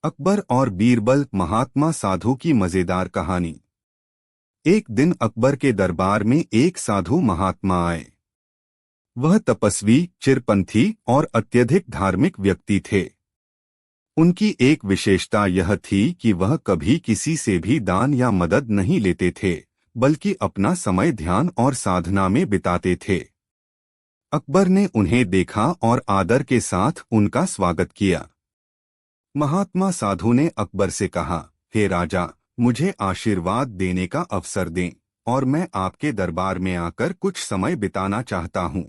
अकबर और बीरबल महात्मा साधु की मजेदार कहानी। एक दिन अकबर के दरबार में एक साधु महात्मा आए। वह तपस्वी, चिरपंथी और अत्यधिक धार्मिक व्यक्ति थे। उनकी एक विशेषता यह थी कि वह कभी किसी से भी दान या मदद नहीं लेते थे, बल्कि अपना समय ध्यान और साधना में बिताते थे। अकबर ने उन्हें देखा और आदर के साथ उनका स्वागत किया। महात्मा साधु ने अकबर से कहा, हे राजा, मुझे आशीर्वाद देने का अवसर दें और मैं आपके दरबार में आकर कुछ समय बिताना चाहता हूँ।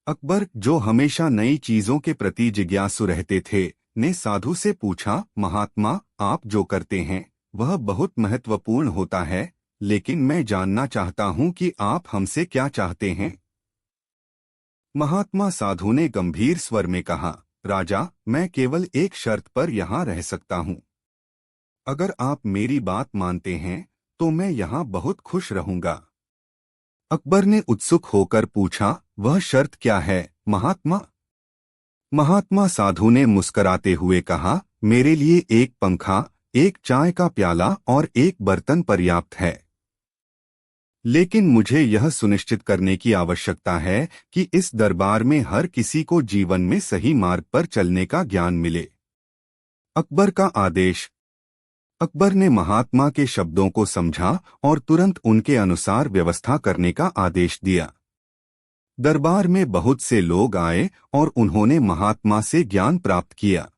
अकबर, जो हमेशा नई चीजों के प्रति जिज्ञासु रहते थे, ने साधु से पूछा, महात्मा, आप जो करते हैं वह बहुत महत्वपूर्ण होता है, लेकिन मैं जानना चाहता हूँ कि आप हमसे क्या चाहते हैं। महात्मा साधु ने गंभीर स्वर में कहा, राजा, मैं केवल एक शर्त पर यहाँ रह सकता हूँ। अगर आप मेरी बात मानते हैं तो मैं यहाँ बहुत खुश रहूंगा। अकबर ने उत्सुक होकर पूछा, वह शर्त क्या है, महात्मा? महात्मा साधु ने मुस्कराते हुए कहा, मेरे लिए एक पंखा, एक चाय का प्याला और एक बर्तन पर्याप्त है। लेकिन मुझे यह सुनिश्चित करने की आवश्यकता है कि इस दरबार में हर किसी को जीवन में सही मार्ग पर चलने का ज्ञान मिले। अकबर का आदेश। अकबर ने महात्मा के शब्दों को समझा और तुरंत उनके अनुसार व्यवस्था करने का आदेश दिया। दरबार में बहुत से लोग आए और उन्होंने महात्मा से ज्ञान प्राप्त किया।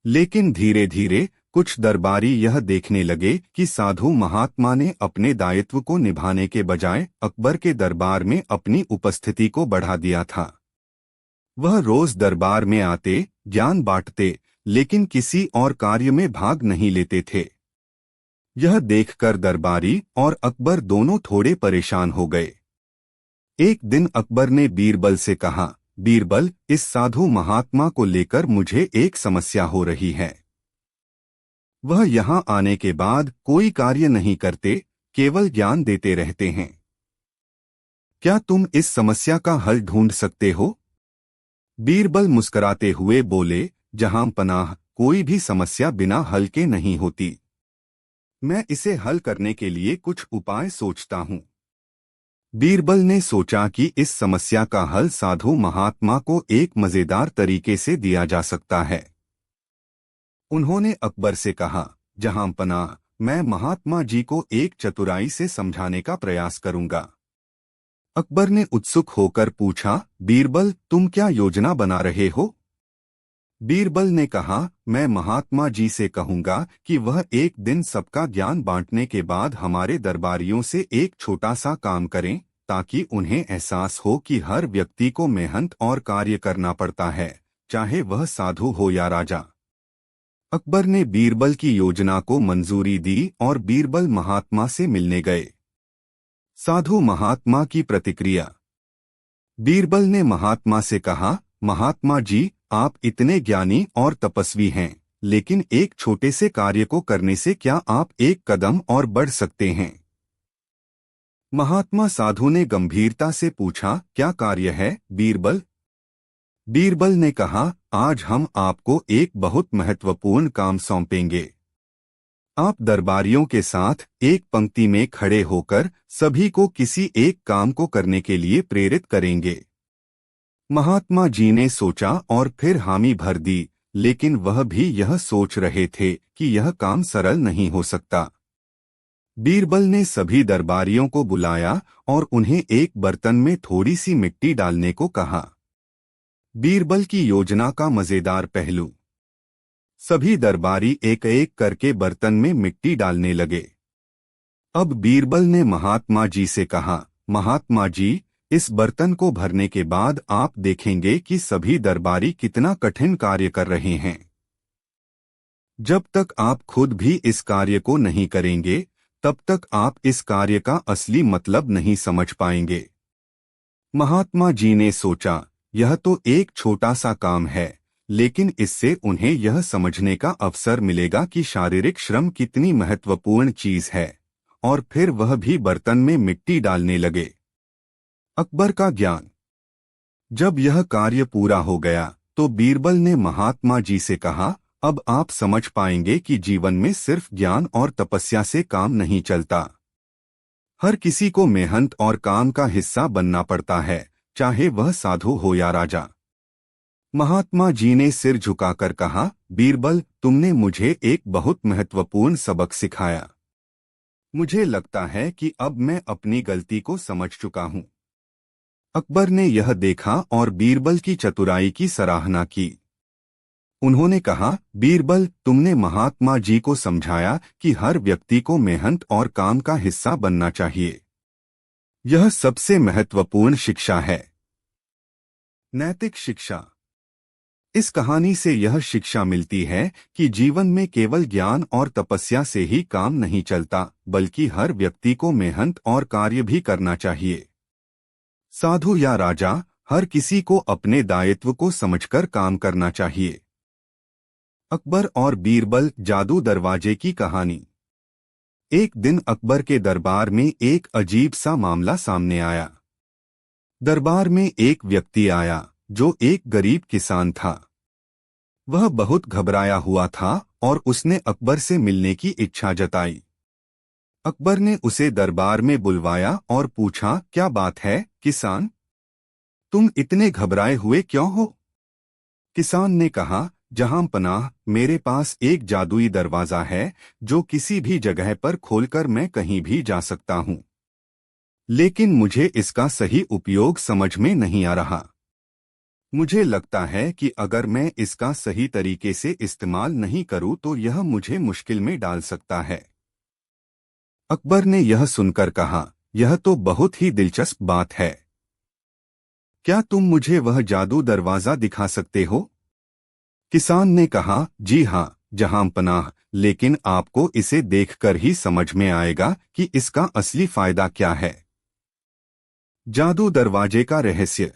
लेकिन धीरे धीरे कुछ दरबारी यह देखने लगे कि साधु महात्मा ने अपने दायित्व को निभाने के बजाय अकबर के दरबार में अपनी उपस्थिति को बढ़ा दिया था। वह रोज दरबार में आते, ज्ञान बांटते, लेकिन किसी और कार्य में भाग नहीं लेते थे। यह देखकर दरबारी और अकबर दोनों थोड़े परेशान हो गए। एक दिन अकबर ने बीरबल से कहा, बीरबल, इस साधु महात्मा को लेकर मुझे एक समस्या हो रही है। वह यहाँ आने के बाद कोई कार्य नहीं करते, केवल ज्ञान देते रहते हैं। क्या तुम इस समस्या का हल ढूंढ सकते हो? बीरबल मुस्कुराते हुए बोले, जहां पनाह, कोई भी समस्या बिना हल के नहीं होती। मैं इसे हल करने के लिए कुछ उपाय सोचता हूँ। बीरबल ने सोचा कि इस समस्या का हल साधु महात्मा को एक मजेदार तरीके से दिया जा सकता है। उन्होंने अकबर से कहा, जहां पनाह, मैं महात्मा जी को एक चतुराई से समझाने का प्रयास करूंगा। अकबर ने उत्सुक होकर पूछा, बीरबल, तुम क्या योजना बना रहे हो? बीरबल ने कहा, मैं महात्मा जी से कहूंगा कि वह एक दिन सबका ज्ञान बांटने के बाद हमारे दरबारियों से एक छोटा सा काम करें, ताकि उन्हें एहसास हो कि हर व्यक्ति को मेहनत और कार्य करना पड़ता है, चाहे वह साधु हो या राजा। अकबर ने बीरबल की योजना को मंजूरी दी और बीरबल महात्मा से मिलने गए। साधु महात्मा की प्रतिक्रिया। बीरबल ने महात्मा से कहा, महात्मा जी, आप इतने ज्ञानी और तपस्वी हैं, लेकिन एक छोटे से कार्य को करने से क्या आप एक कदम और बढ़ सकते हैं? महात्मा साधु ने गंभीरता से पूछा, क्या कार्य है, बीरबल? बीरबल ने कहा, आज हम आपको एक बहुत महत्वपूर्ण काम सौंपेंगे। आप दरबारियों के साथ एक पंक्ति में खड़े होकर सभी को किसी एक काम को करने के लिए प्रेरित करेंगे। महात्मा जी ने सोचा और फिर हामी भर दी, लेकिन वह भी यह सोच रहे थे कि यह काम सरल नहीं हो सकता। बीरबल ने सभी दरबारियों को बुलाया और उन्हें एक बर्तन में थोड़ी सी मिट्टी डालने को कहा। बीरबल की योजना का मजेदार पहलू। सभी दरबारी एक एक करके बर्तन में मिट्टी डालने लगे। अब बीरबल ने महात्मा जी से कहा, महात्मा जी, इस बर्तन को भरने के बाद आप देखेंगे कि सभी दरबारी कितना कठिन कार्य कर रहे हैं। जब तक आप खुद भी इस कार्य को नहीं करेंगे, तब तक आप इस कार्य का असली मतलब नहीं समझ पाएंगे। महात्मा जी ने सोचा, यह तो एक छोटा सा काम है, लेकिन इससे उन्हें यह समझने का अवसर मिलेगा कि शारीरिक श्रम कितनी महत्वपूर्ण चीज है, और फिर वह भी बर्तन में मिट्टी डालने लगे। अकबर का ज्ञान। जब यह कार्य पूरा हो गया तो बीरबल ने महात्मा जी से कहा, अब आप समझ पाएंगे कि जीवन में सिर्फ ज्ञान और तपस्या से काम नहीं चलता। हर किसी को मेहनत और काम का हिस्सा बनना पड़ता है, चाहे वह साधु हो या राजा। महात्मा जी ने सिर झुकाकर कहा, बीरबल, तुमने मुझे एक बहुत महत्वपूर्ण सबक सिखाया। मुझे लगता है कि अब मैं अपनी गलती को समझ चुका हूँ। अकबर ने यह देखा और बीरबल की चतुराई की सराहना की। उन्होंने कहा, बीरबल, तुमने महात्मा जी को समझाया कि हर व्यक्ति को मेहनत और काम का हिस्सा बनना चाहिए। यह सबसे महत्वपूर्ण शिक्षा है। नैतिक शिक्षा। इस कहानी से यह शिक्षा मिलती है कि जीवन में केवल ज्ञान और तपस्या से ही काम नहीं चलता, बल्कि हर व्यक्ति को मेहनत और कार्य भी करना चाहिए। साधु या राजा, हर किसी को अपने दायित्व को समझकर काम करना चाहिए। अकबर और बीरबल, जादू दरवाजे की कहानी। एक दिन अकबर के दरबार में एक अजीब सा मामला सामने आया। दरबार में एक व्यक्ति आया जो एक गरीब किसान था। वह बहुत घबराया हुआ था और उसने अकबर से मिलने की इच्छा जताई। अकबर ने उसे दरबार में बुलवाया और पूछा, क्या बात है किसान, तुम इतने घबराए हुए क्यों हो? किसान ने कहा, जहां पनाह, मेरे पास एक जादुई दरवाजा है जो किसी भी जगह पर खोलकर मैं कहीं भी जा सकता हूं। लेकिन मुझे इसका सही उपयोग समझ में नहीं आ रहा। मुझे लगता है कि अगर मैं इसका सही तरीके से इस्तेमाल नहीं करूं तो यह मुझे मुश्किल में डाल सकता है। अकबर ने यह सुनकर कहा, यह तो बहुत ही दिलचस्प बात है। क्या तुम मुझे वह जादू दरवाजा दिखा सकते हो? किसान ने कहा, जी हाँ जहां पनाह, लेकिन आपको इसे देखकर ही समझ में आएगा कि इसका असली फायदा क्या है। जादू दरवाजे का रहस्य।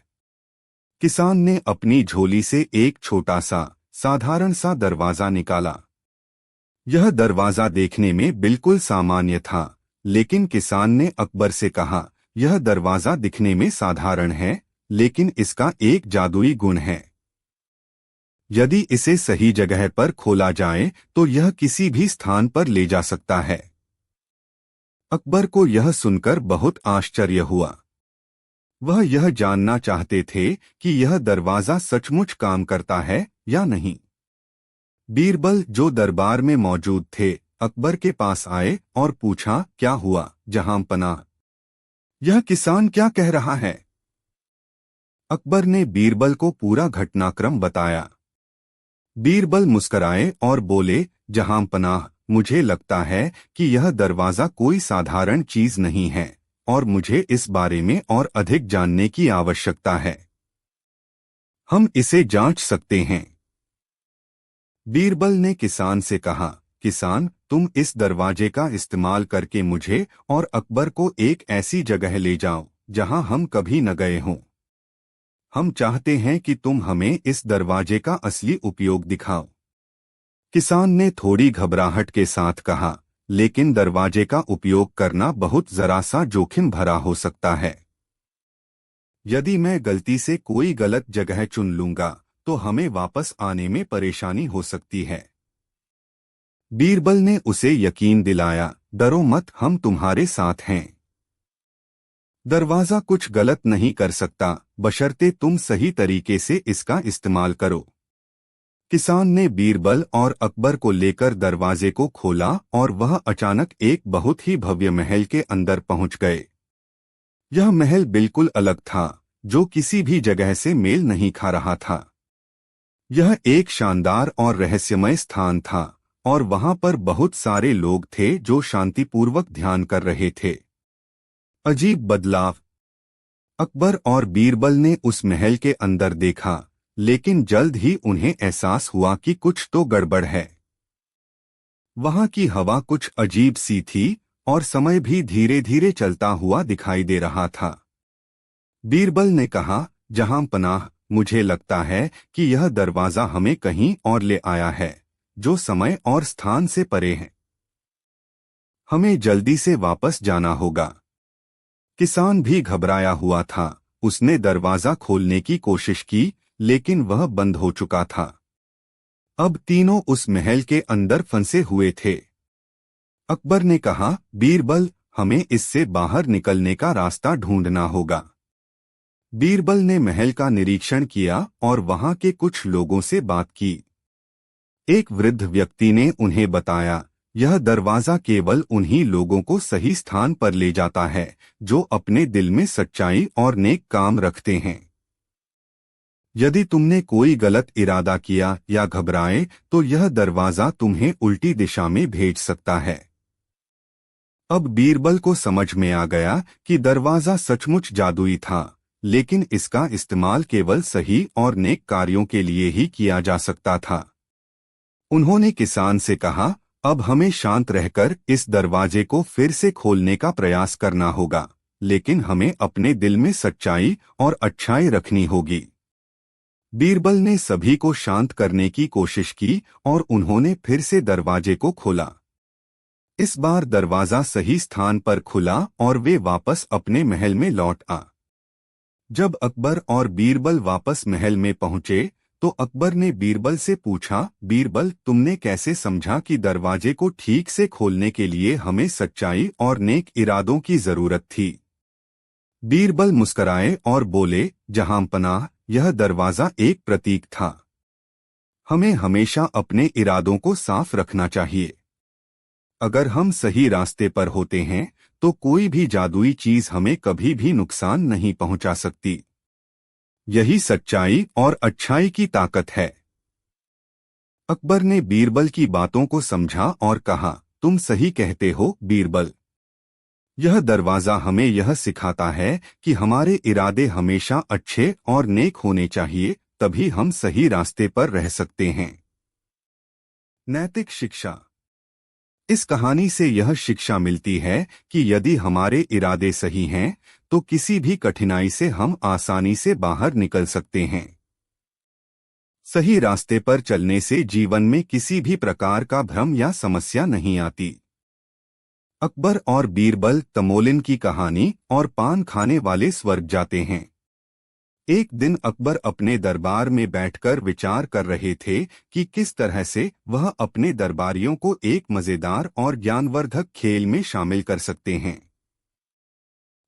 किसान ने अपनी झोली से एक छोटा सा साधारण सा दरवाजा निकाला। यह दरवाजा देखने में बिल्कुल सामान्य था, लेकिन किसान ने अकबर से कहा, यह दरवाजा दिखने में साधारण है, लेकिन इसका एक जादुई गुण है। यदि इसे सही जगह पर खोला जाए तो यह किसी भी स्थान पर ले जा सकता है। अकबर को यह सुनकर बहुत आश्चर्य हुआ। वह यह जानना चाहते थे कि यह दरवाजा सचमुच काम करता है या नहीं। बीरबल, जो दरबार में मौजूद थे, अकबर के पास आए और पूछा, क्या हुआ जहां पनाह, यह किसान क्या कह रहा है? अकबर ने बीरबल को पूरा घटनाक्रम बताया। बीरबल मुस्कराए और बोले, जहां पनाह, मुझे लगता है कि यह दरवाजा कोई साधारण चीज नहीं है और मुझे इस बारे में और अधिक जानने की आवश्यकता है। हम इसे जांच सकते हैं। बीरबल ने किसान से कहा, किसान, तुम इस दरवाजे का इस्तेमाल करके मुझे और अकबर को एक ऐसी जगह ले जाओ जहां हम कभी न गए हों। हम चाहते हैं कि तुम हमें इस दरवाजे का असली उपयोग दिखाओ। किसान ने थोड़ी घबराहट के साथ कहा, लेकिन दरवाजे का उपयोग करना बहुत जरा सा जोखिम भरा हो सकता है। यदि मैं गलती से कोई गलत जगह चुन लूंगा तो हमें वापस आने में परेशानी हो सकती है। बीरबल ने उसे यकीन दिलाया, डरो मत, हम तुम्हारे साथ हैं। दरवाजा कुछ गलत नहीं कर सकता, बशर्ते तुम सही तरीके से इसका इस्तेमाल करो। किसान ने बीरबल और अकबर को लेकर दरवाजे को खोला और वह अचानक एक बहुत ही भव्य महल के अंदर पहुंच गए। यह महल बिल्कुल अलग था, जो किसी भी जगह से मेल नहीं खा रहा था। यह एक शानदार और रहस्यमय स्थान था और वहां पर बहुत सारे लोग थे जो शांतिपूर्वक ध्यान कर रहे थे। अजीब बदलाव। अकबर और बीरबल ने उस महल के अंदर देखा, लेकिन जल्द ही उन्हें एहसास हुआ कि कुछ तो गड़बड़ है। वहां की हवा कुछ अजीब सी थी और समय भी धीरे धीरे चलता हुआ दिखाई दे रहा था। बीरबल ने कहा, जहां पनाह, मुझे लगता है कि यह दरवाजा हमें कहीं और ले आया है, जो समय और स्थान से परे है। हमें जल्दी से वापस जाना होगा। किसान भी घबराया हुआ था। उसने दरवाजा खोलने की कोशिश की, लेकिन वह बंद हो चुका था। अब तीनों उस महल के अंदर फंसे हुए थे। अकबर ने कहा, बीरबल, हमें इससे बाहर निकलने का रास्ता ढूंढना होगा। बीरबल ने महल का निरीक्षण किया और वहां के कुछ लोगों से बात की। एक वृद्ध व्यक्ति ने उन्हें बताया, यह दरवाजा केवल उन्हीं लोगों को सही स्थान पर ले जाता है जो अपने दिल में सच्चाई और नेक काम रखते हैं। यदि तुमने कोई गलत इरादा किया या घबराए तो यह दरवाजा तुम्हें उल्टी दिशा में भेज सकता है। अब बीरबल को समझ में आ गया कि दरवाजा सचमुच जादुई था, लेकिन इसका इस्तेमाल केवल सही और नेक कार्यों के लिए ही किया जा सकता था। उन्होंने किसान से कहा, अब हमें शांत रहकर इस दरवाजे को फिर से खोलने का प्रयास करना होगा, लेकिन हमें अपने दिल में सच्चाई और अच्छाई रखनी होगी। बीरबल ने सभी को शांत करने की कोशिश की और उन्होंने फिर से दरवाजे को खोला। इस बार दरवाजा सही स्थान पर खुला और वे वापस अपने महल में लौट आ। जब अकबर और बीरबल वापस महल में पहुंचे तो अकबर ने बीरबल से पूछा, बीरबल, तुमने कैसे समझा कि दरवाजे को ठीक से खोलने के लिए हमें सच्चाई और नेक इरादों की जरूरत थी? बीरबल मुस्कराए और बोले, जहांपनाह, यह दरवाजा एक प्रतीक था। हमें हमेशा अपने इरादों को साफ रखना चाहिए। अगर हम सही रास्ते पर होते हैं तो कोई भी जादुई चीज हमें कभी भी नुकसान नहीं पहुंचा सकती। यही सच्चाई और अच्छाई की ताकत है। अकबर ने बीरबल की बातों को समझा और कहा, तुम सही कहते हो बीरबल। यह दरवाजा हमें यह सिखाता है कि हमारे इरादे हमेशा अच्छे और नेक होने चाहिए, तभी हम सही रास्ते पर रह सकते हैं। नैतिक शिक्षा। इस कहानी से यह शिक्षा मिलती है कि यदि हमारे इरादे सही हैं तो किसी भी कठिनाई से हम आसानी से बाहर निकल सकते हैं। सही रास्ते पर चलने से जीवन में किसी भी प्रकार का भ्रम या समस्या नहीं आती। अकबर और बीरबल तमोलिन की कहानी और पान खाने वाले स्वर्ग जाते हैं। एक दिन अकबर अपने दरबार में बैठकर विचार कर रहे थे कि किस तरह से वह अपने दरबारियों को एक मजेदार और ज्ञानवर्धक खेल में शामिल कर सकते हैं।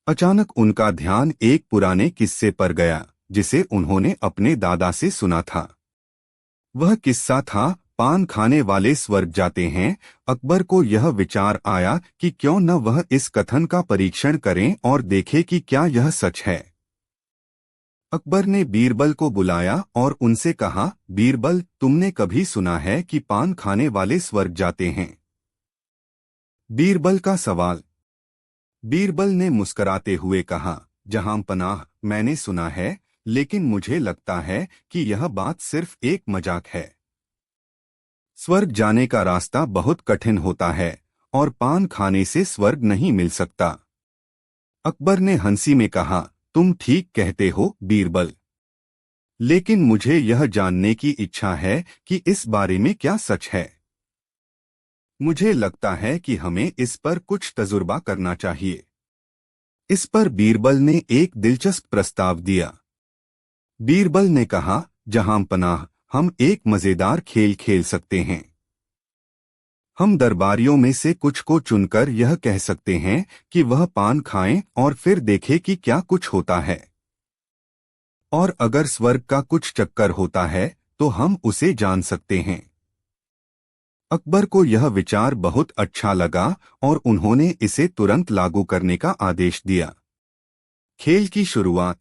अचानक उनका ध्यान एक पुराने किस्से पर गया जिसे उन्होंने अपने दादा से सुना था। वह किस्सा था, पान खाने वाले स्वर्ग जाते हैं। अकबर को यह विचार आया कि क्यों न वह इस कथन का परीक्षण करें और देखें कि क्या यह सच है। अकबर ने बीरबल को बुलाया और उनसे कहा, बीरबल, तुमने कभी सुना है कि पान खाने वाले स्वर्ग जाते हैं? बीरबल का सवाल। बीरबल ने मुस्कराते हुए कहा, जहांपनाह, मैंने सुना है, लेकिन मुझे लगता है कि यह बात सिर्फ एक मजाक है। स्वर्ग जाने का रास्ता बहुत कठिन होता है और पान खाने से स्वर्ग नहीं मिल सकता। अकबर ने हंसी में कहा, तुम ठीक कहते हो बीरबल, लेकिन मुझे यह जानने की इच्छा है कि इस बारे में क्या सच है। मुझे लगता है कि हमें इस पर कुछ तजुर्बा करना चाहिए। इस पर बीरबल ने एक दिलचस्प प्रस्ताव दिया। बीरबल ने कहा, जहांपनाह, हम एक मजेदार खेल खेल सकते हैं। हम दरबारियों में से कुछ को चुनकर यह कह सकते हैं कि वह पान खाएं और फिर देखें कि क्या कुछ होता है। और अगर स्वर्ग का कुछ चक्कर होता है तो हम उसे जान सकते हैं। अकबर को यह विचार बहुत अच्छा लगा और उन्होंने इसे तुरंत लागू करने का आदेश दिया। खेल की शुरुआत।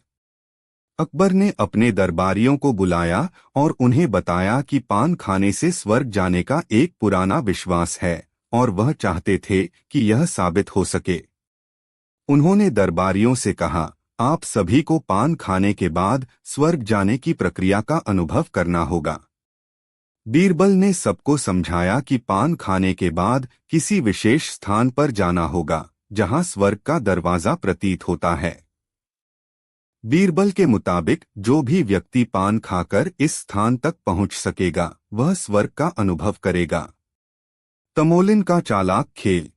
अकबर ने अपने दरबारियों को बुलाया और उन्हें बताया कि पान खाने से स्वर्ग जाने का एक पुराना विश्वास है और वह चाहते थे कि यह साबित हो सके। उन्होंने दरबारियों से कहा, आप सभी को पान खाने के बाद स्वर्ग जाने की प्रक्रिया का अनुभव करना होगा। बीरबल ने सबको समझाया कि पान खाने के बाद किसी विशेष स्थान पर जाना होगा जहां स्वर्ग का दरवाजा प्रतीत होता है। बीरबल के मुताबिक जो भी व्यक्ति पान खाकर इस स्थान तक पहुंच सकेगा वह स्वर्ग का अनुभव करेगा। तमोलिन का चालाक खेल।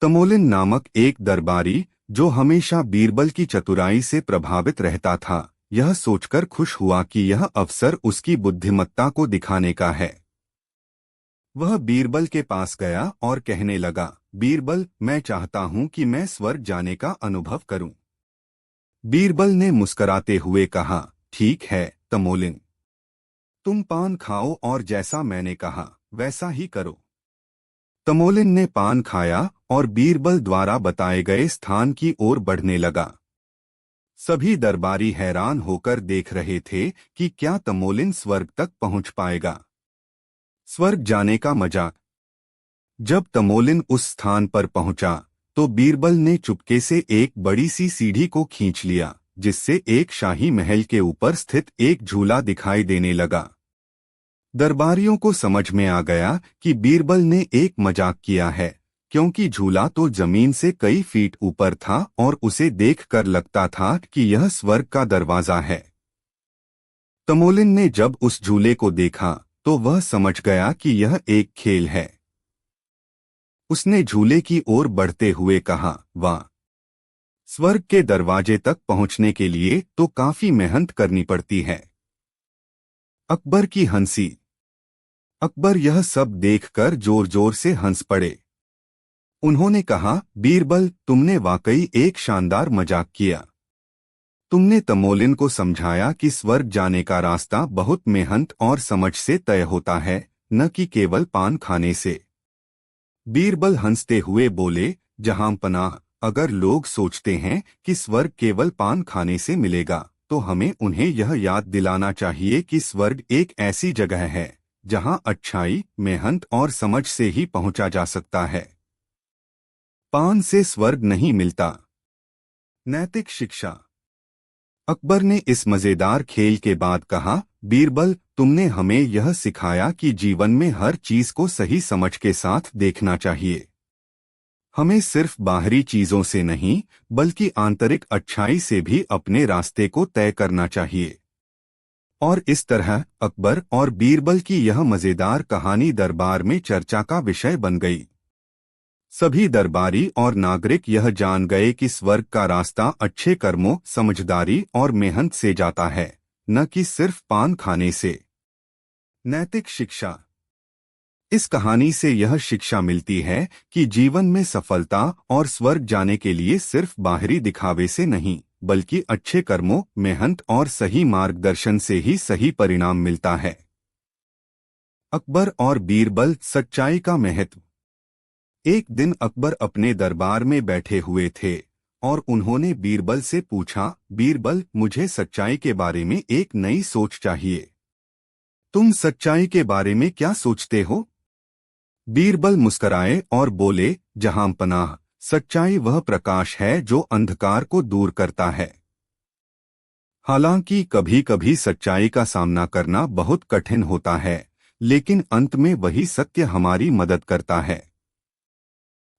तमोलिन नामक एक दरबारी जो हमेशा बीरबल की चतुराई से प्रभावित रहता था, यह सोचकर खुश हुआ कि यह अवसर उसकी बुद्धिमत्ता को दिखाने का है। वह बीरबल के पास गया और कहने लगा, बीरबल, मैं चाहता हूं कि मैं स्वर्ग जाने का अनुभव करूं। बीरबल ने मुस्कराते हुए कहा, ठीक है तमोलिन, तुम पान खाओ और जैसा मैंने कहा वैसा ही करो। तमोलिन ने पान खाया और बीरबल द्वारा बताए गए स्थान की ओर बढ़ने लगा। सभी दरबारी हैरान होकर देख रहे थे कि क्या तमोलिन स्वर्ग तक पहुंच पाएगा। स्वर्ग जाने का मजा। जब तमोलिन उस स्थान पर पहुंचा तो बीरबल ने चुपके से एक बड़ी सी सीढ़ी को खींच लिया, जिससे एक शाही महल के ऊपर स्थित एक झूला दिखाई देने लगा। दरबारियों को समझ में आ गया कि बीरबल ने एक मजाक किया है, क्योंकि झूला तो जमीन से कई फीट ऊपर था और उसे देखकर लगता था कि यह स्वर्ग का दरवाजा है। तमोलिन ने जब उस झूले को देखा तो वह समझ गया कि यह एक खेल है। उसने झूले की ओर बढ़ते हुए कहा, वाह, स्वर्ग के दरवाजे तक पहुंचने के लिए तो काफी मेहनत करनी पड़ती है। अकबर की हंसी। अकबर यह सब देखकर जोर जोर से हंस पड़े। उन्होंने कहा, बीरबल, तुमने वाकई एक शानदार मजाक किया। तुमने तमोलिन को समझाया कि स्वर्ग जाने का रास्ता बहुत मेहनत और समझ से तय होता है, न कि केवल पान खाने से। बीरबल हंसते हुए बोले, जहांपनाह, अगर लोग सोचते हैं कि स्वर्ग केवल पान खाने से मिलेगा तो हमें उन्हें यह याद दिलाना चाहिए कि स्वर्ग एक ऐसी जगह है जहां अच्छाई, मेहनत और समझ से ही पहुंचा जा सकता है। पान से स्वर्ग नहीं मिलता। नैतिक शिक्षा। अकबर ने इस मजेदार खेल के बाद कहा, बीरबल, तुमने हमें यह सिखाया कि जीवन में हर चीज को सही समझ के साथ देखना चाहिए। हमें सिर्फ बाहरी चीजों से नहीं बल्कि आंतरिक अच्छाई से भी अपने रास्ते को तय करना चाहिए। और इस तरह अकबर और बीरबल की यह मजेदार कहानी दरबार में चर्चा का विषय बन गई। सभी दरबारी और नागरिक यह जान गए कि स्वर्ग का रास्ता अच्छे कर्मों, समझदारी और मेहनत से जाता है, न कि सिर्फ पान खाने से। नैतिक शिक्षा। इस कहानी से यह शिक्षा मिलती है कि जीवन में सफलता और स्वर्ग जाने के लिए सिर्फ बाहरी दिखावे से नहीं बल्कि अच्छे कर्मों, मेहनत और सही मार्गदर्शन से ही सही परिणाम मिलता है। अकबर और बीरबल, सच्चाई का महत्व। एक दिन अकबर अपने दरबार में बैठे हुए थे और उन्होंने बीरबल से पूछा, बीरबल, मुझे सच्चाई के बारे में एक नई सोच चाहिए। तुम सच्चाई के बारे में क्या सोचते हो? बीरबल मुस्कराए और बोले, जहांपनाह, सच्चाई वह प्रकाश है जो अंधकार को दूर करता है। हालांकि कभी कभी सच्चाई का सामना करना बहुत कठिन होता है, लेकिन अंत में वही सत्य हमारी मदद करता है।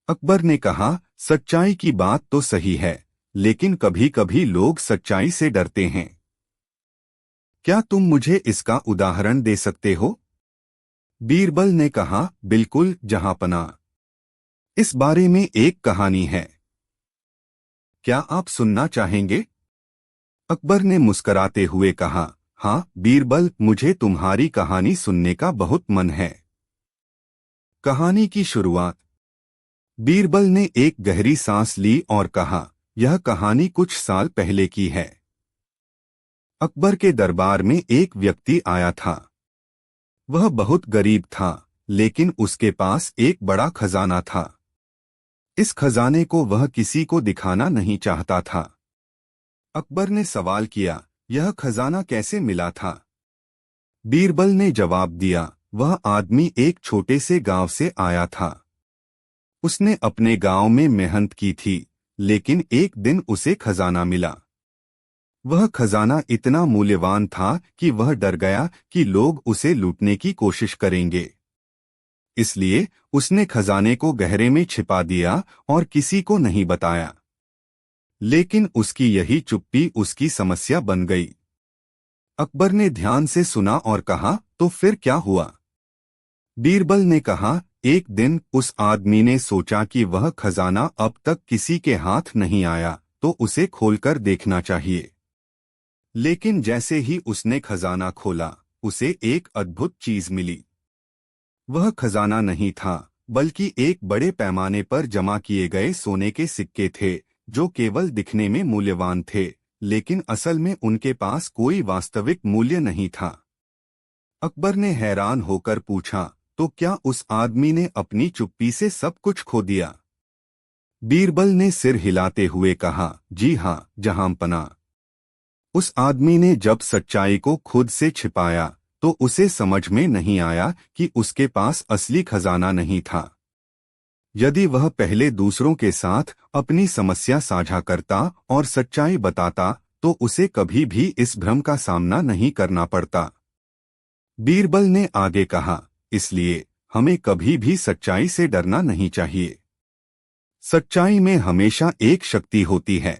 अकबर ने कहा, सच्चाई की बात तो सही है, लेकिन कभी कभी लोग सच्चाई से डरते हैं। क्या तुम मुझे इसका उदाहरण दे सकते हो? बीरबल ने कहा, बिल्कुल जहांपनाह। इस बारे में एक कहानी है। क्या आप सुनना चाहेंगे? अकबर ने मुस्कराते हुए कहा, हाँ बीरबल, मुझे तुम्हारी कहानी सुनने का बहुत मन है। कहानी की शुरुआत। बीरबल ने एक गहरी सांस ली और कहा, यह कहानी कुछ साल पहले की है। अकबर के दरबार में एक व्यक्ति आया था। वह बहुत गरीब था, लेकिन उसके पास एक बड़ा खजाना था। इस खजाने को वह किसी को दिखाना नहीं चाहता था। अकबर ने सवाल किया, यह खजाना कैसे मिला था? बीरबल ने जवाब दिया, वह आदमी एक छोटे से गांव से आया था। उसने अपने गांव में मेहनत की थी, लेकिन एक दिन उसे खजाना मिला। वह खजाना इतना मूल्यवान था कि वह डर गया कि लोग उसे लूटने की कोशिश करेंगे। इसलिए उसने खजाने को गहरे में छिपा दिया और किसी को नहीं बताया। लेकिन उसकी यही चुप्पी उसकी समस्या बन गई। अकबर ने ध्यान से सुना और कहा, तो फिर क्या हुआ? बीरबल ने कहा, एक दिन उस आदमी ने सोचा कि वह खजाना अब तक किसी के हाथ नहीं आया, तो उसे खोलकर देखना चाहिए। लेकिन जैसे ही उसने खजाना खोला, उसे एक अद्भुत चीज मिली। वह खजाना नहीं था, बल्कि एक बड़े पैमाने पर जमा किए गए सोने के सिक्के थे, जो केवल दिखने में मूल्यवान थे, लेकिन असल में उनके पास कोई वास्तविक मूल्य नहीं था। अकबर ने हैरान होकर पूछा, तो क्या उस आदमी ने अपनी चुप्पी से सब कुछ खो दिया? बीरबल ने सिर हिलाते हुए कहा, जी हाँ जहांपना। उस आदमी ने जब सच्चाई को खुद से छिपाया, तो उसे समझ में नहीं आया कि उसके पास असली खजाना नहीं था। यदि वह पहले दूसरों के साथ अपनी समस्या साझा करता और सच्चाई बताता, तो उसे कभी भी इस भ्रम का सामना नहीं करना पड़ता। बीरबल ने आगे कहा, इसलिए हमें कभी भी सच्चाई से डरना नहीं चाहिए। सच्चाई में हमेशा एक शक्ति होती है।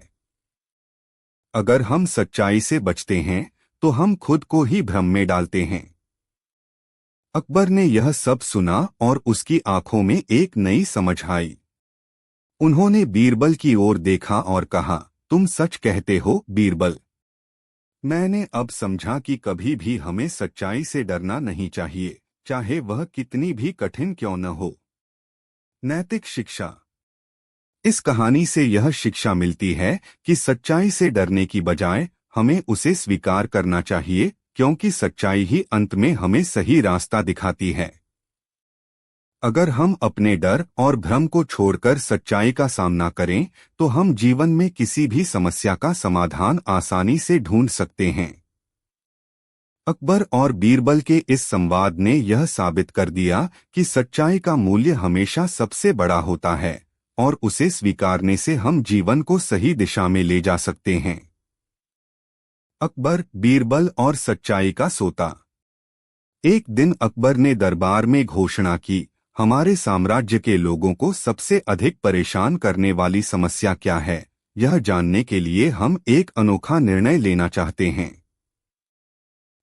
अगर हम सच्चाई से बचते हैं, तो हम खुद को ही भ्रम में डालते हैं। अकबर ने यह सब सुना और उसकी आंखों में एक नई समझ आई। उन्होंने बीरबल की ओर देखा और कहा, तुम सच कहते हो बीरबल। मैंने अब समझा कि कभी भी हमें सच्चाई से डरना नहीं चाहिए, चाहे वह कितनी भी कठिन क्यों न हो। नैतिक शिक्षा। इस कहानी से यह शिक्षा मिलती है कि सच्चाई से डरने की बजाय हमें उसे स्वीकार करना चाहिए, क्योंकि सच्चाई ही अंत में हमें सही रास्ता दिखाती है। अगर हम अपने डर और भ्रम को छोड़कर सच्चाई का सामना करें, तो हम जीवन में किसी भी समस्या का समाधान आसानी से ढूंढ सकते हैं। अकबर और बीरबल के इस संवाद ने यह साबित कर दिया कि सच्चाई का मूल्य हमेशा सबसे बड़ा होता है, और उसे स्वीकारने से हम जीवन को सही दिशा में ले जा सकते हैं। अकबर, बीरबल और सच्चाई का सोता। एक दिन अकबर ने दरबार में घोषणा की, हमारे साम्राज्य के लोगों को सबसे अधिक परेशान करने वाली समस्या क्या है, यह जानने के लिए हम एक अनोखा निर्णय लेना चाहते हैं।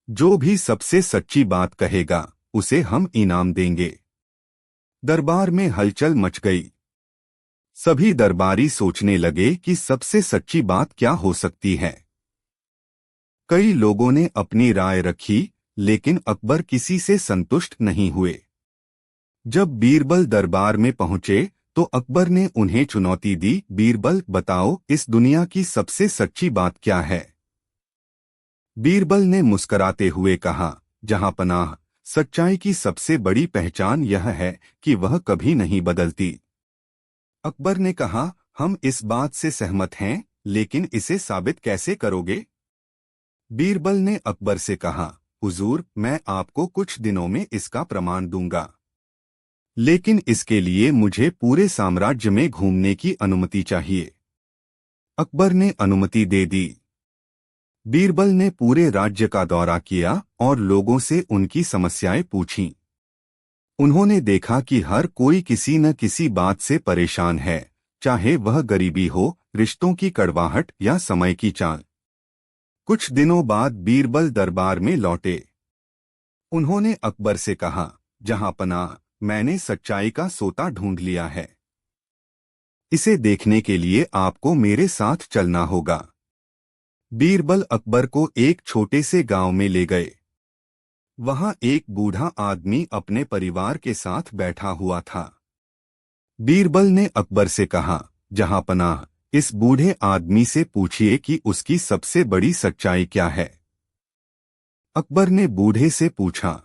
जो भी सबसे सच्ची बात कहेगा, उसे हम इनाम देंगे। दरबार में हलचल मच गई। सभी दरबारी सोचने लगे कि सबसे सच्ची बात क्या हो सकती है। कई लोगों ने अपनी राय रखी, लेकिन अकबर किसी से संतुष्ट नहीं हुए। जब बीरबल दरबार में पहुंचे, तो अकबर ने उन्हें चुनौती दी, बीरबल बताओ, इस दुनिया की सबसे सच्ची बात क्या है? बीरबल ने मुस्कराते हुए कहा, जहांपनाह, सच्चाई की सबसे बड़ी पहचान यह है कि वह कभी नहीं बदलती। अकबर ने कहा, हम इस बात से सहमत हैं, लेकिन इसे साबित कैसे करोगे? बीरबल ने अकबर से कहा, हुजूर, मैं आपको कुछ दिनों में इसका प्रमाण दूंगा, लेकिन इसके लिए मुझे पूरे साम्राज्य में घूमने की अनुमति चाहिए। अकबर ने अनुमति दे दी। बीरबल ने पूरे राज्य का दौरा किया और लोगों से उनकी समस्याएं पूछीं। उन्होंने देखा कि हर कोई किसी न किसी बात से परेशान है, चाहे वह गरीबी हो, रिश्तों की कड़वाहट या समय की चाल। कुछ दिनों बाद बीरबल दरबार में लौटे। उन्होंने अकबर से कहा, जहांपनाह, मैंने सच्चाई का सोता ढूंढ लिया है। इसे देखने के लिए आपको मेरे साथ चलना होगा। बीरबल अकबर को एक छोटे से गांव में ले गए। वहां एक बूढ़ा आदमी अपने परिवार के साथ बैठा हुआ था। बीरबल ने अकबर से कहा, जहांपनाह, इस बूढ़े आदमी से पूछिए कि उसकी सबसे बड़ी सच्चाई क्या है। अकबर ने बूढ़े से पूछा।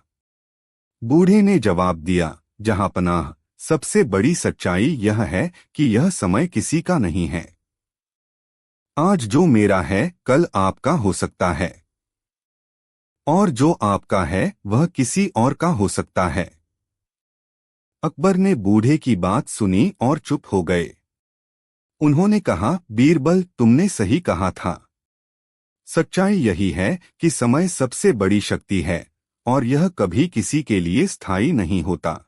बूढ़े ने जवाब दिया, जहांपनाह, सबसे बड़ी सच्चाई यह है कि यह समय किसी का नहीं है। आज जो मेरा है, कल आपका हो सकता है, और जो आपका है वह किसी और का हो सकता है। अकबर ने बूढ़े की बात सुनी और चुप हो गए। उन्होंने कहा, बीरबल, तुमने सही कहा था। सच्चाई यही है कि समय सबसे बड़ी शक्ति है, और यह कभी किसी के लिए स्थायी नहीं होता।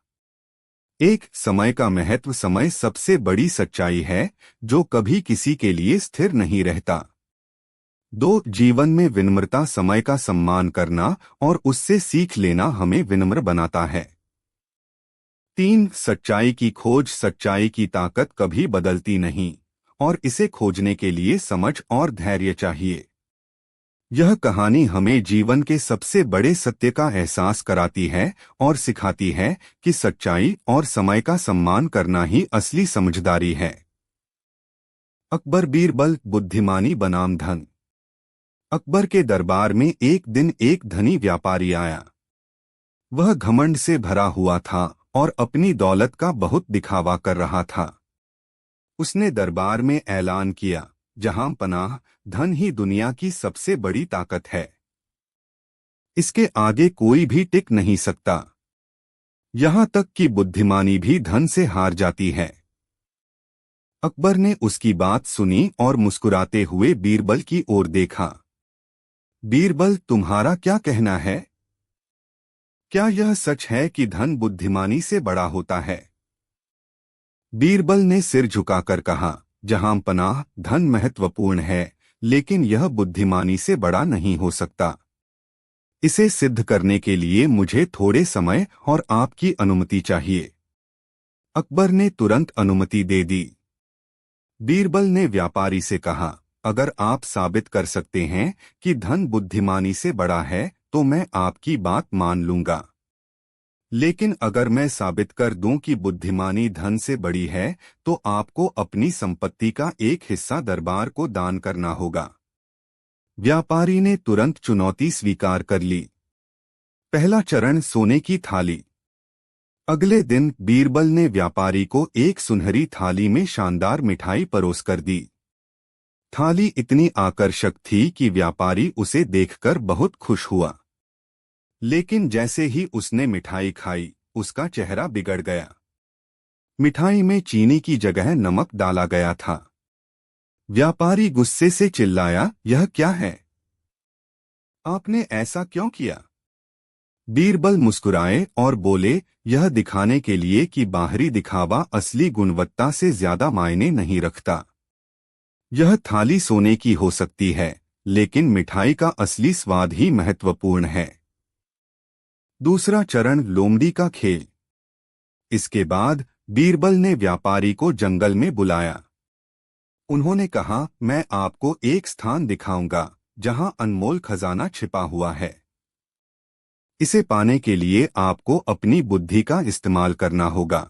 एक समय का महत्व समय सबसे बड़ी सच्चाई है, जो कभी किसी के लिए स्थिर नहीं रहता। 2. जीवन में विनम्रता, समय का सम्मान करना और उससे सीख लेना हमें विनम्र बनाता है। 3. सच्चाई की खोज, सच्चाई की ताकत कभी बदलती नहीं, और इसे खोजने के लिए समझ और धैर्य चाहिए। यह कहानी हमें जीवन के सबसे बड़े सत्य का एहसास कराती है और सिखाती है कि सच्चाई और समय का सम्मान करना ही असली समझदारी है। अकबर बीरबल बुद्धिमानी बनाम धन। अकबर के दरबार में एक दिन एक धनी व्यापारी आया। वह घमंड से भरा हुआ था और अपनी दौलत का बहुत दिखावा कर रहा था। उसने दरबार में ऐलान किया, जहां पनाह, धन ही दुनिया की सबसे बड़ी ताकत है। इसके आगे कोई भी टिक नहीं सकता। यहां तक कि बुद्धिमानी भी धन से हार जाती है। अकबर ने उसकी बात सुनी और मुस्कुराते हुए बीरबल की ओर देखा। बीरबल, तुम्हारा क्या कहना है? क्या यह सच है कि धन बुद्धिमानी से बड़ा होता है? बीरबल ने सिर झुकाकर कहा, जहां पनाह, धन महत्वपूर्ण है, लेकिन यह बुद्धिमानी से बड़ा नहीं हो सकता। इसे सिद्ध करने के लिए मुझे थोड़े समय और आपकी अनुमति चाहिए। अकबर ने तुरंत अनुमति दे दी। बीरबल ने व्यापारी से कहा, अगर आप साबित कर सकते हैं कि धन बुद्धिमानी से बड़ा है तो मैं आपकी बात मान लूंगा। लेकिन अगर मैं साबित कर दूं कि बुद्धिमानी धन से बड़ी है तो आपको अपनी संपत्ति का एक हिस्सा दरबार को दान करना होगा। व्यापारी ने तुरंत चुनौती स्वीकार कर ली। पहला चरण, सोने की थाली। अगले दिन बीरबल ने व्यापारी को एक सुनहरी थाली में शानदार मिठाई परोस कर दी। थाली इतनी आकर्षक थी कि व्यापारी उसे देखकर बहुत खुश हुआ। लेकिन जैसे ही उसने मिठाई खाई, उसका चेहरा बिगड़ गया। मिठाई में चीनी की जगह नमक डाला गया था। व्यापारी गुस्से से चिल्लाया, यह क्या है? आपने ऐसा क्यों किया? बीरबल मुस्कुराए और बोले, यह दिखाने के लिए कि बाहरी दिखावा असली गुणवत्ता से ज्यादा मायने नहीं रखता। यह थाली सोने की हो सकती है, लेकिन मिठाई का असली स्वाद ही महत्वपूर्ण है। दूसरा चरण, लोमड़ी का खेल। इसके बाद बीरबल ने व्यापारी को जंगल में बुलाया। उन्होंने कहा, मैं आपको एक स्थान दिखाऊंगा जहां अनमोल खजाना छिपा हुआ है। इसे पाने के लिए आपको अपनी बुद्धि का इस्तेमाल करना होगा।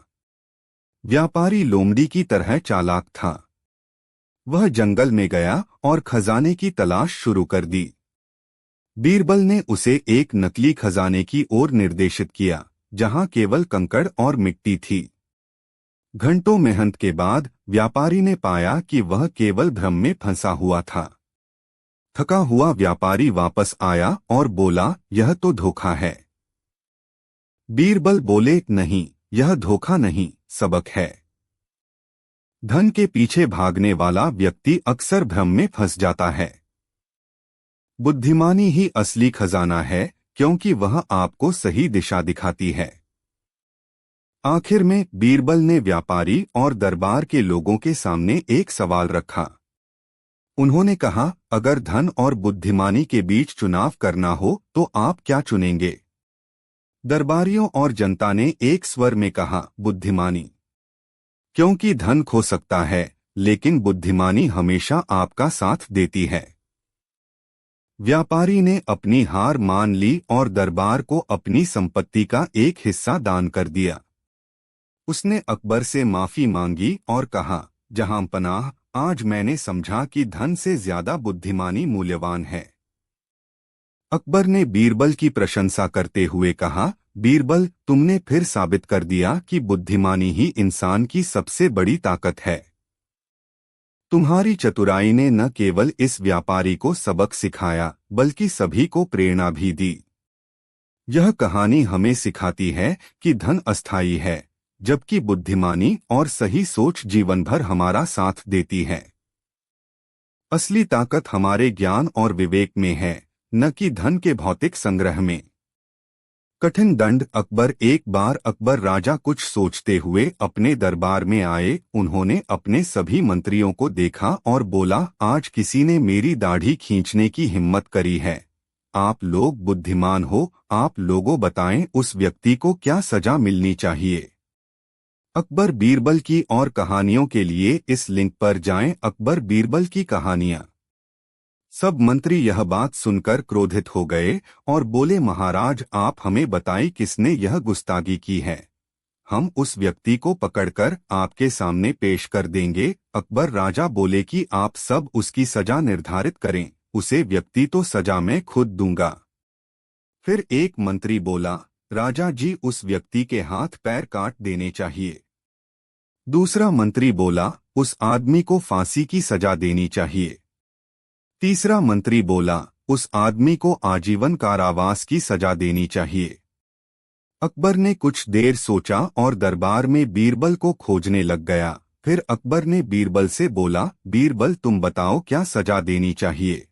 व्यापारी लोमड़ी की तरह चालाक था। वह जंगल में गया और खजाने की तलाश शुरू कर दी। बीरबल ने उसे एक नकली खजाने की ओर निर्देशित किया, जहां केवल कंकड़ और मिट्टी थी। घंटों मेहनत के बाद व्यापारी ने पाया कि वह केवल भ्रम में फंसा हुआ था। थका हुआ व्यापारी वापस आया और बोला, यह तो धोखा है। बीरबल बोले, नहीं, यह धोखा नहीं, सबक है। धन के पीछे भागने वाला व्यक्ति अक्सर भ्रम में फंस जाता है। बुद्धिमानी ही असली खजाना है, क्योंकि वह आपको सही दिशा दिखाती है। आखिर में बीरबल ने व्यापारी और दरबार के लोगों के सामने एक सवाल रखा। उन्होंने कहा, अगर धन और बुद्धिमानी के बीच चुनाव करना हो तो आप क्या चुनेंगे? दरबारियों और जनता ने एक स्वर में कहा, बुद्धिमानी। क्योंकि धन खो सकता है, लेकिन बुद्धिमानी हमेशा आपका साथ देती है। व्यापारी ने अपनी हार मान ली और दरबार को अपनी संपत्ति का एक हिस्सा दान कर दिया। उसने अकबर से माफी मांगी और कहा, जहां पनाह, आज मैंने समझा कि धन से ज्यादा बुद्धिमानी मूल्यवान है। अकबर ने बीरबल की प्रशंसा करते हुए कहा, बीरबल, तुमने फिर साबित कर दिया कि बुद्धिमानी ही इंसान की सबसे बड़ी ताकत है। तुम्हारी चतुराई ने न केवल इस व्यापारी को सबक सिखाया, बल्कि सभी को प्रेरणा भी दी। यह कहानी हमें सिखाती है कि धन अस्थायी है, जबकि बुद्धिमानी और सही सोच जीवन भर हमारा साथ देती है। असली ताकत हमारे ज्ञान और विवेक में है, न कि धन के भौतिक संग्रह में। कठिन दंड। अकबर राजा कुछ सोचते हुए अपने दरबार में आए। उन्होंने अपने सभी मंत्रियों को देखा और बोला, आज किसी ने मेरी दाढ़ी खींचने की हिम्मत करी है। आप लोग बुद्धिमान हो, आप लोगों बताएं उस व्यक्ति को क्या सजा मिलनी चाहिए। अकबर बीरबल की और कहानियों के लिए इस लिंक पर जाएं। अकबर बीरबल की कहानियां। सब मंत्री यह बात सुनकर क्रोधित हो गए और बोले, महाराज आप हमें बताइए किसने यह गुस्ताखी की है। हम उस व्यक्ति को पकड़कर आपके सामने पेश कर देंगे। अकबर राजा बोले कि आप सब उसकी सजा निर्धारित करें, उसे व्यक्ति तो सजा मैं खुद दूंगा। फिर एक मंत्री बोला, राजा जी उस व्यक्ति के हाथ पैर काट देने चाहिए। दूसरा मंत्री बोला, उस आदमी को फांसी की सजा देनी चाहिए। तीसरा मंत्री बोला, उस आदमी को आजीवन कारावास की सजा देनी चाहिए। अकबर ने कुछ देर सोचा और दरबार में बीरबल को खोजने लग गया। फिर अकबर ने बीरबल से बोला, बीरबल तुम बताओ क्या सजा देनी चाहिए।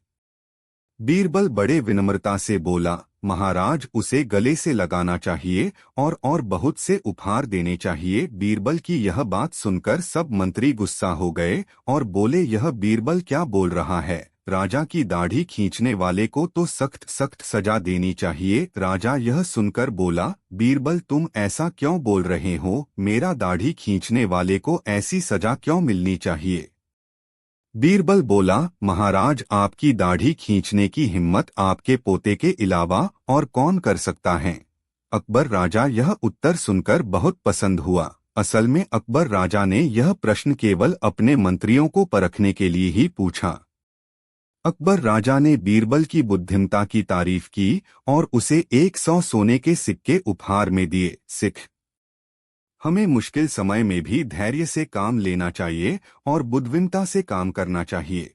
बीरबल बड़े विनम्रता से बोला, महाराज उसे गले से लगाना चाहिए और बहुत से उपहार देने चाहिए। बीरबल की यह बात सुनकर सब मंत्री गुस्सा हो गए और बोले, यह बीरबल क्या बोल रहा है। राजा की दाढ़ी खींचने वाले को तो सख्त सख्त सजा देनी चाहिए। राजा यह सुनकर बोला, बीरबल तुम ऐसा क्यों बोल रहे हो, मेरा दाढ़ी खींचने वाले को ऐसी सजा क्यों मिलनी चाहिए। बीरबल बोला, महाराज आपकी दाढ़ी खींचने की हिम्मत आपके पोते के अलावा और कौन कर सकता है। अकबर राजा यह उत्तर सुनकर बहुत पसंद हुआ। असल में अकबर राजा ने यह प्रश्न केवल अपने मंत्रियों को परखने के लिए ही पूछा। अकबर राजा ने बीरबल की बुद्धिमता की तारीफ की और उसे 100 सोने के सिक्के उपहार में दिए। सिख हमें मुश्किल समय में भी धैर्य से काम लेना चाहिए और बुद्धिमता से काम करना चाहिए।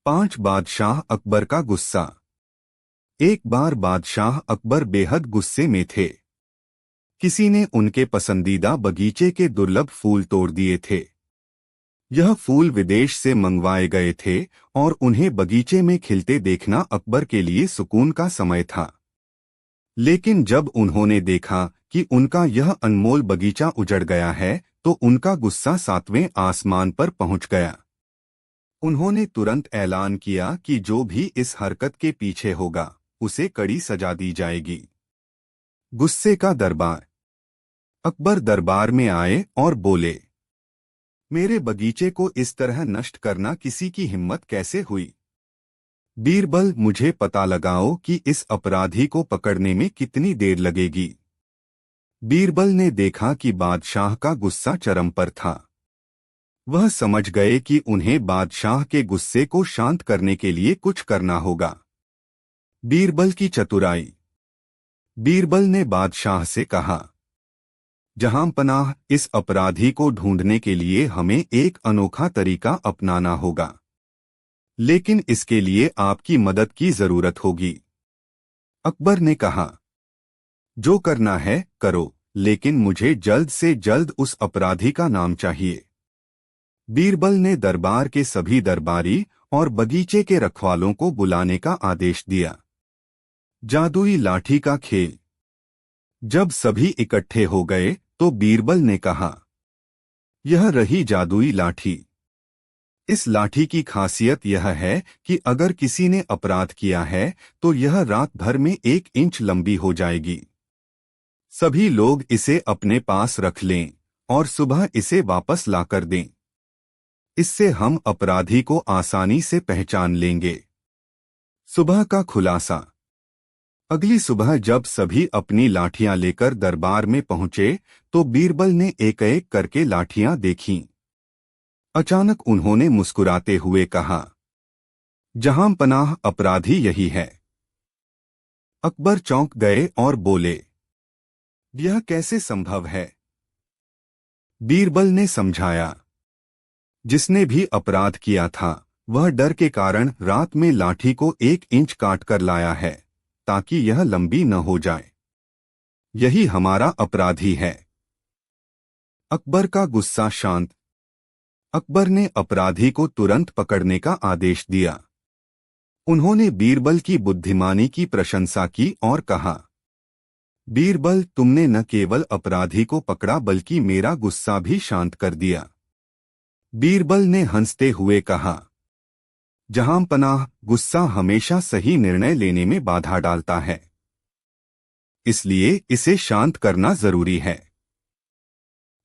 5 बादशाह अकबर का गुस्सा। एक बार बादशाह अकबर बेहद गुस्से में थे। किसी ने उनके पसंदीदा बगीचे के दुर्लभ फूल तोड़ दिए थे। यह फूल विदेश से मंगवाए गए थे और उन्हें बगीचे में खिलते देखना अकबर के लिए सुकून का समय था। लेकिन जब उन्होंने देखा कि उनका यह अनमोल बगीचा उजड़ गया है तो उनका गुस्सा 7वें आसमान पर पहुंच गया। उन्होंने तुरंत ऐलान किया कि जो भी इस हरकत के पीछे होगा उसे कड़ी सजा दी जाएगी। गुस्से का दरबार। अकबर दरबार में आए और बोले, मेरे बगीचे को इस तरह नष्ट करना किसी की हिम्मत कैसे हुई। बीरबल मुझे पता लगाओ कि इस अपराधी को पकड़ने में कितनी देर लगेगी। बीरबल ने देखा कि बादशाह का गुस्सा चरम पर था। वह समझ गए कि उन्हें बादशाह के गुस्से को शांत करने के लिए कुछ करना होगा। बीरबल की चतुराई। बीरबल ने बादशाह से कहा, जहांपनाह इस अपराधी को ढूंढने के लिए हमें एक अनोखा तरीका अपनाना होगा, लेकिन इसके लिए आपकी मदद की जरूरत होगी। अकबर ने कहा, जो करना है करो, लेकिन मुझे जल्द से जल्द उस अपराधी का नाम चाहिए। बीरबल ने दरबार के सभी दरबारी और बगीचे के रखवालों को बुलाने का आदेश दिया। जादुई लाठी का खेल। जब सभी इकट्ठे हो गए तो बीरबल ने कहा, यह रही जादुई लाठी। इस लाठी की खासियत यह है कि अगर किसी ने अपराध किया है तो यह रात भर में 1 इंच लंबी हो जाएगी। सभी लोग इसे अपने पास रख लें और सुबह इसे वापस लाकर दें। इससे हम अपराधी को आसानी से पहचान लेंगे। सुबह का खुलासा। अगली सुबह जब सभी अपनी लाठियां लेकर दरबार में पहुंचे तो बीरबल ने एक एक करके लाठियां देखीं। अचानक उन्होंने मुस्कुराते हुए कहा, जहांपनाह अपराधी यही है। अकबर चौंक गए और बोले, यह कैसे संभव है। बीरबल ने समझाया, जिसने भी अपराध किया था वह डर के कारण रात में लाठी को 1 इंच काट कर लाया है ताकि यह लंबी न हो जाए। यही हमारा अपराधी है। अकबर का गुस्सा शांत। अकबर ने अपराधी को तुरंत पकड़ने का आदेश दिया। उन्होंने बीरबल की बुद्धिमानी की प्रशंसा की और कहा, बीरबल तुमने न केवल अपराधी को पकड़ा बल्कि मेरा गुस्सा भी शांत कर दिया। बीरबल ने हंसते हुए कहा, जहांपनाह गुस्सा हमेशा सही निर्णय लेने में बाधा डालता है, इसलिए इसे शांत करना जरूरी है।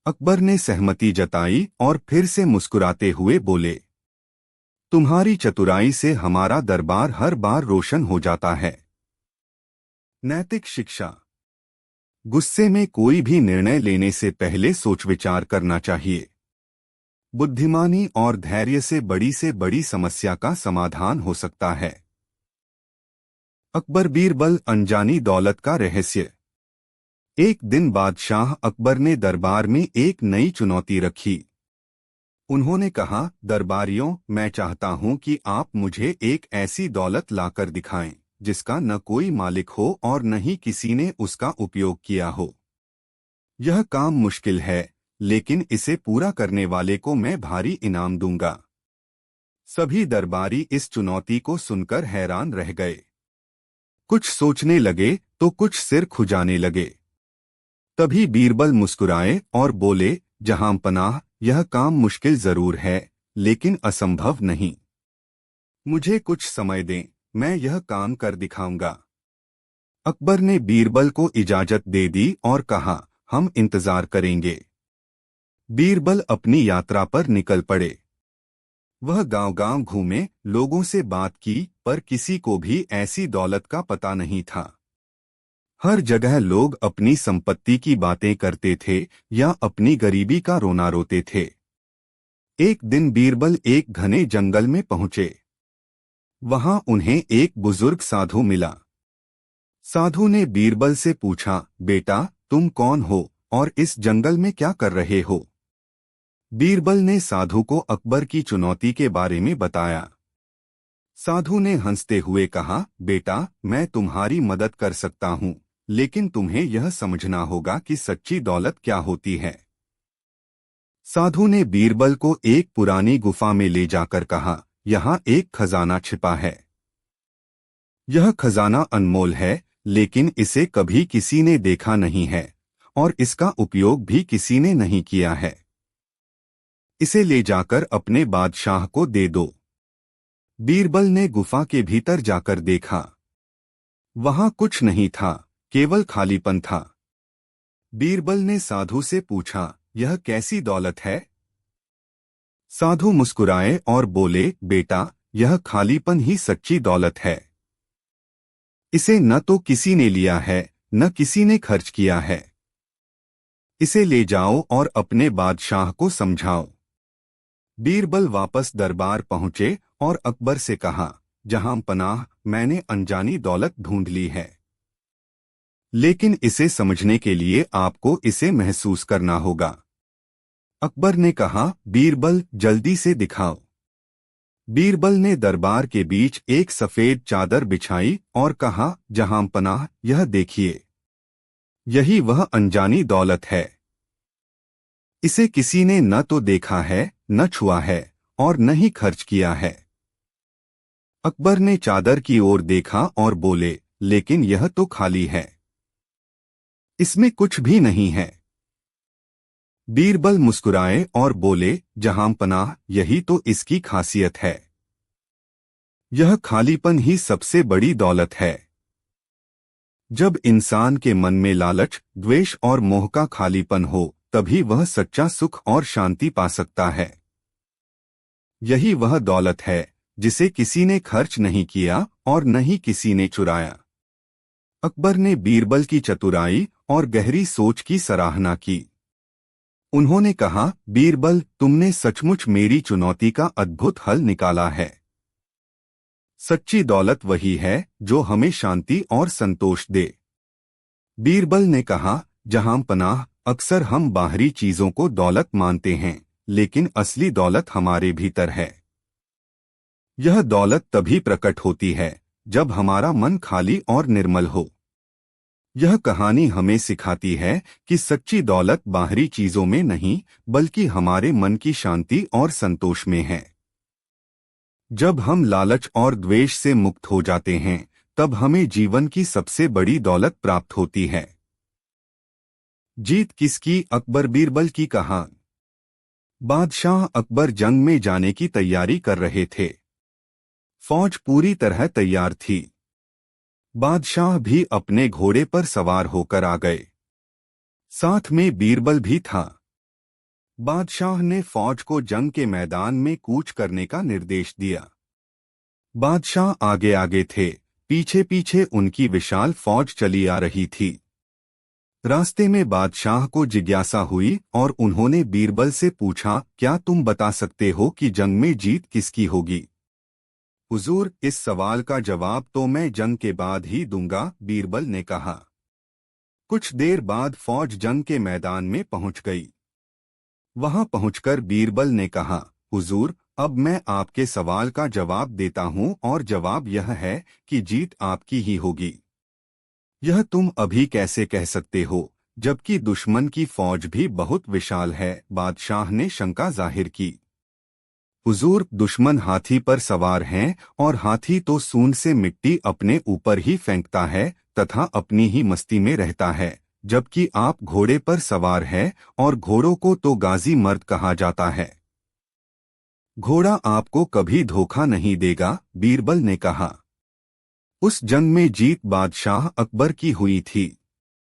अकबर ने सहमति जताई और फिर से मुस्कुराते हुए बोले, तुम्हारी चतुराई से हमारा दरबार हर बार रोशन हो जाता है। नैतिक शिक्षा। गुस्से में कोई भी निर्णय लेने से पहले सोच विचार करना चाहिए। बुद्धिमानी और धैर्य से बड़ी समस्या का समाधान हो सकता है। अकबर बीरबल अनजानी दौलत का रहस्य। एक दिन बादशाह अकबर ने दरबार में एक नई चुनौती रखी। उन्होंने कहा, दरबारियों, मैं चाहता हूं कि आप मुझे एक ऐसी दौलत लाकर दिखाएं जिसका न कोई मालिक हो और न ही किसी ने उसका उपयोग किया हो। यह काम मुश्किल है, लेकिन इसे पूरा करने वाले को मैं भारी इनाम दूंगा। सभी दरबारी इस चुनौती को सुनकर हैरान रह गए। कुछ सोचने लगे तो कुछ सिर खुजाने लगे। तभी बीरबल मुस्कुराए और बोले, जहां पनाह, यह काम मुश्किल जरूर है, लेकिन असंभव नहीं। मुझे कुछ समय दें, मैं यह काम कर दिखाऊंगा। अकबर ने बीरबल को इजाजत दे दी और कहा, हम इंतजार करेंगे। बीरबल अपनी यात्रा पर निकल पड़े। वह गांव-गांव घूमे, लोगों से बात की, पर किसी को भी ऐसी दौलत का पता नहीं था। हर जगह लोग अपनी संपत्ति की बातें करते थे या अपनी गरीबी का रोना रोते थे। एक दिन बीरबल एक घने जंगल में पहुंचे। वहां उन्हें एक बुजुर्ग साधु मिला। साधु ने बीरबल से पूछा, बेटा, तुम कौन हो और इस जंगल में क्या कर रहे हो? बीरबल ने साधु को अकबर की चुनौती के बारे में बताया। साधु ने हंसते हुए कहा, बेटा, मैं तुम्हारी मदद कर सकता हूं, लेकिन तुम्हें यह समझना होगा कि सच्ची दौलत क्या होती है। साधु ने बीरबल को एक पुरानी गुफा में ले जाकर कहा, यहाँ एक खजाना छिपा है। यह खजाना अनमोल है, लेकिन इसे कभी किसी ने देखा नहीं है और इसका उपयोग भी किसी ने नहीं किया है। इसे ले जाकर अपने बादशाह को दे दो। बीरबल ने गुफा के भीतर जाकर देखा। वहां कुछ नहीं था, केवल खालीपन था। बीरबल ने साधु से पूछा, यह कैसी दौलत है? साधु मुस्कुराए और बोले, बेटा, यह खालीपन ही सच्ची दौलत है। इसे न तो किसी ने लिया है, न किसी ने खर्च किया है। इसे ले जाओ और अपने बादशाह को समझाओ। बीरबल वापस दरबार पहुंचे और अकबर से कहा, जहां पनाह, मैंने अनजानी दौलत ढूंढ ली है, लेकिन इसे समझने के लिए आपको इसे महसूस करना होगा। अकबर ने कहा, बीरबल, जल्दी से दिखाओ। बीरबल ने दरबार के बीच एक सफेद चादर बिछाई और कहा, जहां पनाह, यह देखिए, यही वह अनजानी दौलत है। इसे किसी ने न तो देखा है, न छुआ है और न ही खर्च किया है। अकबर ने चादर की ओर देखा और बोले, लेकिन यह तो खाली है, इसमें कुछ भी नहीं है। बीरबल मुस्कुराए और बोले, जहां पनाह, यही तो इसकी खासियत है। यह खालीपन ही सबसे बड़ी दौलत है। जब इंसान के मन में लालच, द्वेष और मोह का खालीपन हो, तभी वह सच्चा सुख और शांति पा सकता है। यही वह दौलत है जिसे किसी ने खर्च नहीं किया और न ही किसी ने चुराया। अकबर ने बीरबल की चतुराई और गहरी सोच की सराहना की। उन्होंने कहा, बीरबल, तुमने सचमुच मेरी चुनौती का अद्भुत हल निकाला है। सच्ची दौलत वही है जो हमें शांति और संतोष दे। बीरबल ने कहा, जहां पनाह, अक्सर हम बाहरी चीजों को दौलत मानते हैं, लेकिन असली दौलत हमारे भीतर है। यह दौलत तभी प्रकट होती है जब हमारा मन खाली और निर्मल हो। यह कहानी हमें सिखाती है कि सच्ची दौलत बाहरी चीजों में नहीं, बल्कि हमारे मन की शांति और संतोष में है। जब हम लालच और द्वेष से मुक्त हो जाते हैं, तब हमें जीवन की सबसे बड़ी दौलत प्राप्त होती है। जीत किसकी? अकबर बीरबल की कहानी। बादशाह अकबर जंग में जाने की तैयारी कर रहे थे। फौज पूरी तरह तैयार थी। बादशाह भी अपने घोड़े पर सवार होकर आ गए। साथ में बीरबल भी था। बादशाह ने फौज को जंग के मैदान में कूच करने का निर्देश दिया। बादशाह आगे आगे थे, पीछे पीछे उनकी विशाल फौज चली आ रही थी। रास्ते में बादशाह को जिज्ञासा हुई और उन्होंने बीरबल से पूछा, क्या तुम बता सकते हो कि जंग में जीत किसकी होगी? हुजूर, इस सवाल का जवाब तो मैं जंग के बाद ही दूंगा, बीरबल ने कहा। कुछ देर बाद फौज जंग के मैदान में पहुंच गई। वहां पहुंचकर बीरबल ने कहा, हुजूर, अब मैं आपके सवाल का जवाब देता हूं और जवाब यह है कि जीत आपकी ही होगी। यह तुम अभी कैसे कह सकते हो, जबकि दुश्मन की फौज भी बहुत विशाल है? बादशाह ने शंका जाहिर की। हुजूर, दुश्मन हाथी पर सवार हैं और हाथी तो सूंड से मिट्टी अपने ऊपर ही फेंकता है तथा अपनी ही मस्ती में रहता है, जबकि आप घोड़े पर सवार हैं और घोड़ों को तो गाजी मर्द कहा जाता है। घोड़ा आपको कभी धोखा नहीं देगा, बीरबल ने कहा। उस जंग में जीत बादशाह अकबर की हुई थी।